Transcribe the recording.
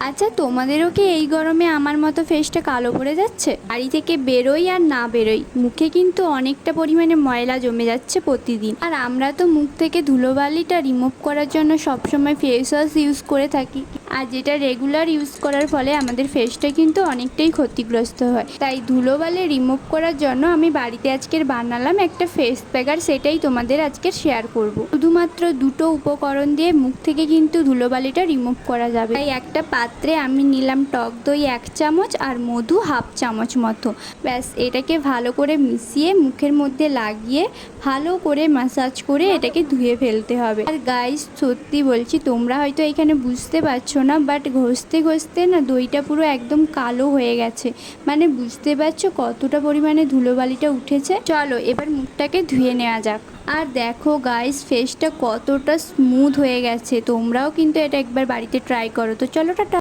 আচ্ছা, তোমাদেরও কি এই গরমে আমার মতো ফেসটা কালো পড়ে যাচ্ছে? বাড়ি থেকে বেরোই আর না বেরোই, মুখে কিন্তু অনেকটা পরিমাণে ময়লা জমে যাচ্ছে প্রতিদিন। আর আমরা তো মুখ থেকে ধুলোবালিটা রিমুভ করার জন্য সবসময় ফেস ওয়াশ ইউজ করে থাকি, আর যেটা রেগুলার ইউজ করার ফলে আমাদের ফেসটা কিন্তু অনেকটাই ক্ষতিগ্রস্ত হয়। তাই ধুলোবালি রিমুভ করার জন্য আমি বাড়িতে আজকের বানালাম একটা ফেস প্যাক, আর সেটাই তোমাদের আজকে শেয়ার করব। শুধুমাত্র দুটো উপকরণ দিয়ে মুখ থেকে কিন্তু ধুলোবালিটা রিমুভ করা যাবে। তাই একটা পাত্রে আমি নিলাম টক দই 1 চামচ আর মধু 1/2 চামচ মতো। ব্যাস, এটাকে ভালো করে মিশিয়ে মুখের মধ্যে লাগিয়ে ভালো করে ম্যাসাজ করে এটাকে ধুয়ে ফেলতে হবে। আর গাইস, সত্যি বলছি, তোমরা হয়তো এখানে বুঝতে পারছো না, বাট ঘষতে ঘষতে না দইটা পুরো একদম কালো হয়ে গেছে। মানে বুঝতে পারছো কতটা পরিমাণে ধুলোবালিটা উঠেছে। চলো এবার মুখটাকে ধুয়ে নেওয়া যাক। আর দেখো গাইস, ফেসটা কতটা স্মুথ হয়ে গেছে। তোমরাও কিন্তু এটা একবার বাড়িতে ট্রাই করো। তো চলো, টাটা।